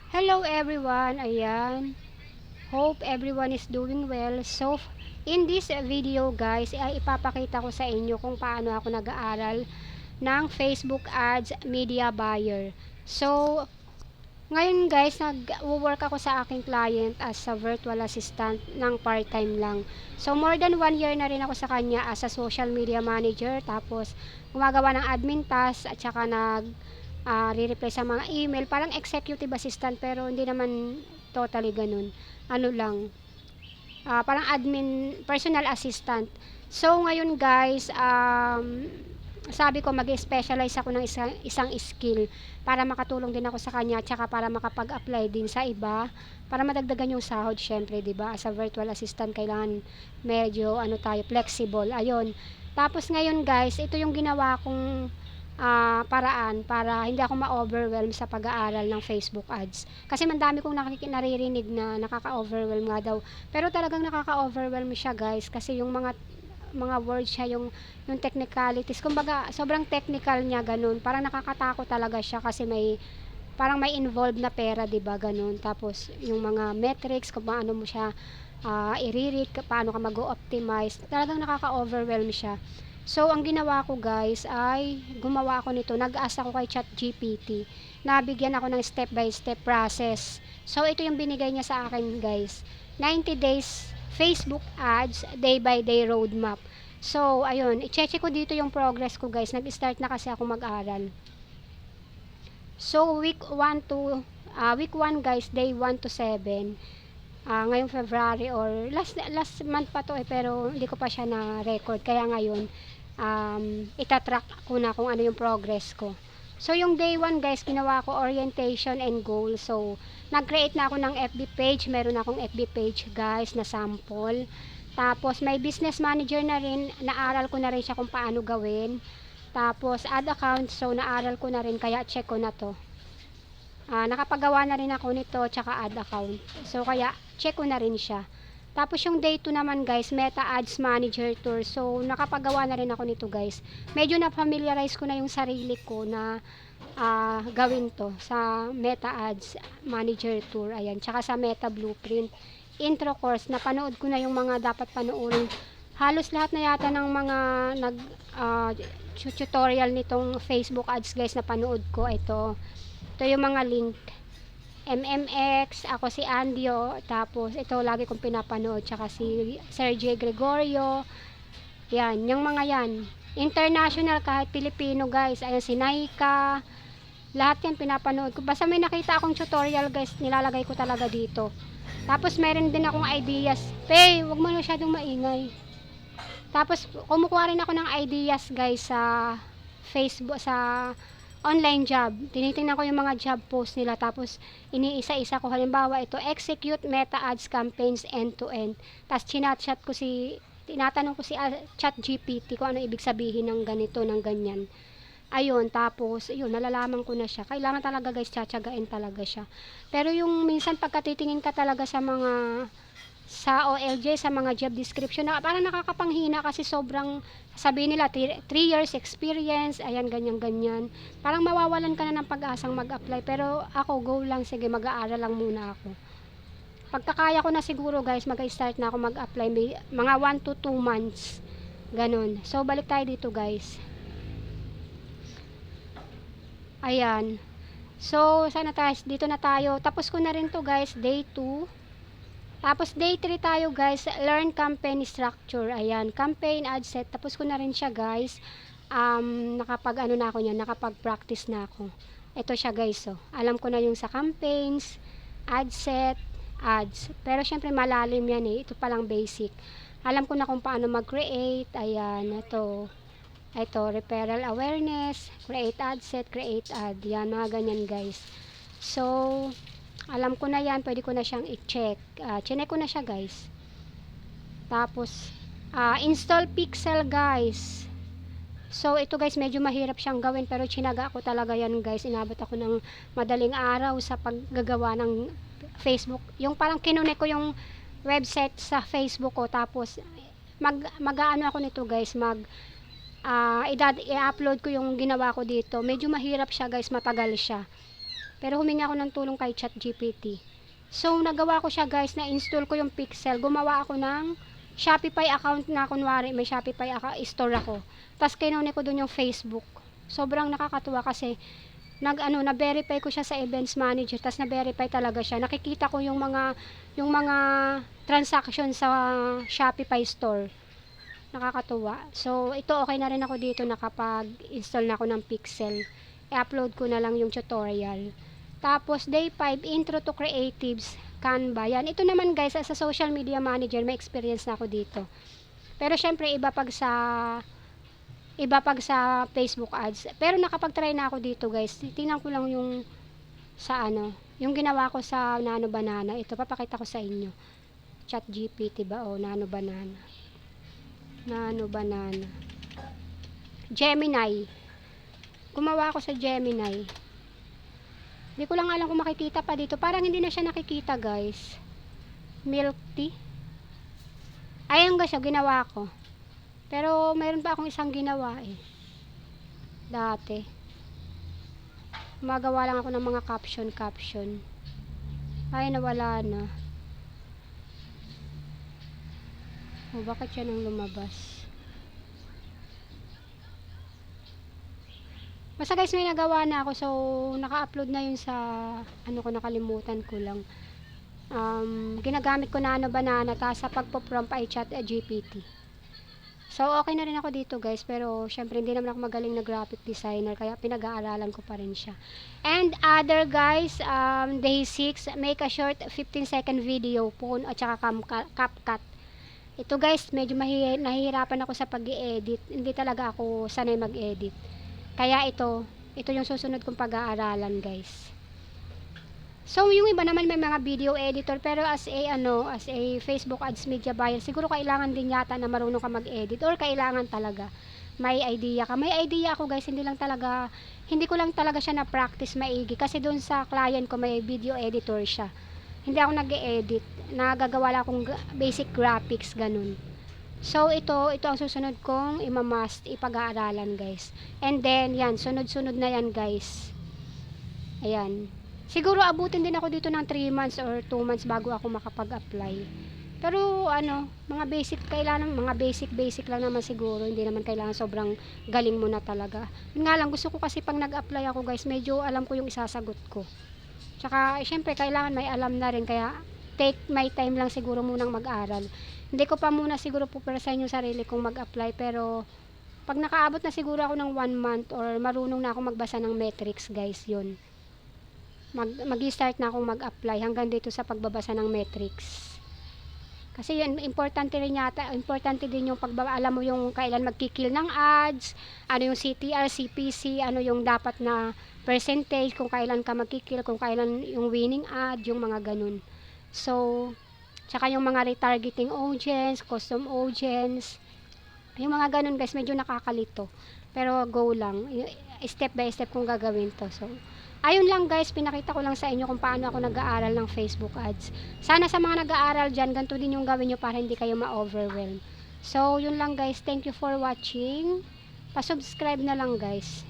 Hello everyone, ayan. Hope everyone is doing well. So, in this video guys, ay ipapakita ko sa inyo kung paano ako nag-aaral ng Facebook Ads Media Buyer. So, ngayon guys, nag-work ako sa aking client as a virtual assistant ng part-time lang. So, more than 1 year na rin ako sa kanya as a social media manager. Tapos, gumagawa ng admin tasks at saka re-reply sa mga email, parang executive assistant pero hindi naman totally ganun. Ano lang, parang admin, personal assistant. So ngayon guys, sabi ko mag-specialize ako ng isang skill para makatulong din ako sa kanya tsaka para makapag-apply din sa iba para madagdagan yung sahod syempre, 'di ba? As a virtual assistant kailangan medyo tayo flexible. Ayun. Tapos ngayon guys, ito yung ginawa kong paraan para hindi ako ma-overwhelm sa pag-aaral ng Facebook ads. Kasi mandami kong naririnig na nakaka-overwhelm nga daw. Pero talagang nakaka-overwhelm siya guys kasi yung mga words siya, yung technicalities. Kumbaga, sobrang technical niya ganun. Parang nakakatakot talaga siya kasi parang may involved na pera, 'di ba? Ganun. Tapos yung mga metrics kung paano mo siya i-read, paano ka mag-optimize. Talagang nakaka-overwhelm siya. So, ang ginawa ko guys ay gumawa ako nito. Nag-ask ako kay ChatGPT. Nabigyan ako ng step by step process. So, ito yung binigay niya sa akin guys. 90 days Facebook ads, day by day roadmap. So, ayun. I-check ko dito yung progress ko guys. Nag-start na kasi ako mag-aral. So, week 1 guys, day 1 to 7. Ngayong February or last month pa to pero hindi ko pa siya na record. Kaya ngayon, itatrack ko na kung ano yung progress ko. So, yung day 1 guys, ginawa ko orientation and goal. So, nag-create na ako ng FB page. Meron akong FB page guys na sample. Tapos, may business manager na rin. Naaral ko na rin siya kung paano gawin. Tapos, ad account. So, naaral ko na rin. Kaya, check ko na to. Nakapagawa na rin ako nito. Tsaka ad account. So, kaya, check ko na rin siya. Tapos yung day 2 naman guys, Meta Ads Manager Tour. So, nakapagawa na rin ako nito guys. Medyo na-familiarize ko na yung sarili ko na gawin to sa Meta Ads Manager Tour. Ayan. Tsaka sa Meta Blueprint intro course. Napanood ko na yung mga dapat panoorin. Halos lahat na yata ng mga tutorial nitong Facebook Ads guys na panood ko. Ito yung mga link. MMX, ako si Andio, tapos ito lagi kong pinapanood, tsaka si Sergio Gregorio, yan, yung mga yan, international kahit Pilipino guys, ayan si Naika, lahat yan pinapanood ko, basta may nakita akong tutorial guys, nilalagay ko talaga dito. Tapos meron din akong ideas, wag mo masyadong maingay. Tapos kumukuha rin ako ng ideas guys sa Facebook, sa online job. Tinitingnan ko yung mga job post nila tapos iniisa-isa ko. Halimbawa ito, execute meta ads campaigns end to end. Tapos chinat-chat ko tinatanong ko si ChatGPT kung ano ibig sabihin ng ganito, ng ganyan. Ayun, tapos ayun, nalalaman ko na siya. Kailangan talaga guys, tsatsagain talaga siya. Pero yung minsan pagkatitingin ka talaga sa OLJ, sa mga job description, parang nakakapanghina kasi sobrang sabihin nila 3 years experience, ayan, ganyan. Parang mawawalan ka na ng pag-asang mag-apply. Pero ako, go lang, sige, mag-aaral lang muna ako. Pagkakaya ko na siguro guys, mag-start na ako mag-apply, mga 1 to 2 months. Ganun. So, balik tayo dito guys. Ayan. So, dito na tayo. Tapos ko na rin to guys, day 2. Tapos day 3 tayo guys, learn campaign structure. Ayan, campaign ad set. Tapos ko na rin siya guys. Nakapag-practice na ako. Ito siya guys, oh. Alam ko na yung sa campaigns, ad set, ads. Pero syempre malalim yan eh. Ito palang basic. Alam ko na kung paano mag-create. Ayan, ito, referral awareness, create ad set, create ad. Yan, mga ganyan guys. So, alam ko na yan, pwede ko na siyang i-check. Chinek ko na siya guys. Tapos, install pixel guys. So, ito guys, medyo mahirap siyang gawin pero chinaga ko talaga yan guys. Inabot ako ng madaling araw sa paggagawa ng Facebook. Yung parang kinunik ko yung website sa Facebook ko. Tapos, mag-ano ako nito guys, i-upload ko yung ginawa ko dito. Medyo mahirap siya guys, matagal siya. Pero humingi ako ng tulong kay ChatGPT. So, nagawa ko siya guys, na-install ko yung Pixel. Gumawa ako ng Shopify account na kunwari, may Shopify store ako. Tapos kinuni ko dun yung Facebook. Sobrang nakakatuwa kasi na-verify ko siya sa events manager, tapos na-verify talaga siya. Nakikita ko yung mga transaction sa Shopify store. Nakakatuwa. So, ito okay na rin ako dito, nakapag-install na ako ng Pixel. I-upload ko na lang yung tutorial. Tapos, day 5, intro to creatives, Canva. Yan. Ito naman guys, as a social media manager, may experience na ako dito. Pero syempre, iba pag sa Facebook ads. Pero nakapag-try na ako dito guys. Tingnan ko lang yung yung ginawa ko sa Nano Banana. Ito, papakita ko sa inyo. ChatGPT ba? O, Nano Banana. Nano Banana. Gemini. Gumawa ako sa Gemini. Hindi ko lang alam kung makikita pa dito. Parang hindi na siya nakikita guys. Milk tea. Ayan guys, yung ginawa ko. Pero mayroon pa akong isang ginawa dati. Magawa lang ako ng mga caption. Ay, nawala na. O, bakit siya nang lumabas? Basta guys, may nagawa na ako. So, naka-upload na yun sa, nakalimutan ko lang. Ginagamit ko Nano Banana, tapos sa pagpo-prompt ay ChatGPT. So, okay na rin ako dito guys, pero syempre hindi naman ako magaling na graphic designer, kaya pinag-aaralan ko pa rin siya. And other guys, day 6, make a short 15-second video, phone at saka CapCut. Ito guys, medyo nahihirapan ako sa pag-i-edit, hindi talaga ako sanay mag-edit. Kaya ito yung susunod kong pag-aaralan guys. So, yung iba naman may mga video editor, pero as a Facebook ads media buyer, siguro kailangan din yata na marunong ka mag-edit, or kailangan talaga may idea ka. May idea ako guys, hindi ko lang talaga siya na-practice maigi, kasi doon sa client ko may video editor siya. Hindi ako nag-e-edit, nagagawa lang akong basic graphics, ganun. So, ito ang susunod kong ipag-aaralan guys. And then, yan, sunod-sunod na yan guys. Ayan. Siguro abutin din ako dito ng 3 months or 2 months bago ako makapag-apply. Pero mga basic lang naman siguro, hindi naman kailangan sobrang galing mo na talaga. Yun nga lang, gusto ko kasi pag nag-apply ako guys, medyo alam ko yung isasagot ko. Tsaka syempre kailangan may alam na rin, kaya take my time lang siguro munang mag-aral. Hindi ko pa muna siguro pupersahin yung sarili kong mag-apply, pero pag nakaabot na siguro ako ng 1 month or marunong na ako magbasa ng metrics guys, yun. Mag-start na akong mag-apply hanggang dito sa pagbabasa ng metrics. Kasi yun, importante din yung alam mo yung kailan magkikil ng ads, ano yung CTR, CPC, ano yung dapat na percentage, kung kailan ka magkikil, kung kailan yung winning ad, yung mga ganun. So, tsaka yung mga retargeting audience, custom audience, yung mga ganun guys, medyo nakakalito. Pero go lang, step by step kung gagawin to. So, ayun lang guys, pinakita ko lang sa inyo kung paano ako nag-aaral ng Facebook ads. Sana sa mga nag-aaral dyan, ganito din yung gawin nyo para hindi kayo ma-overwhelm. So, yun lang guys. Thank you for watching. Pa-subscribe na lang guys.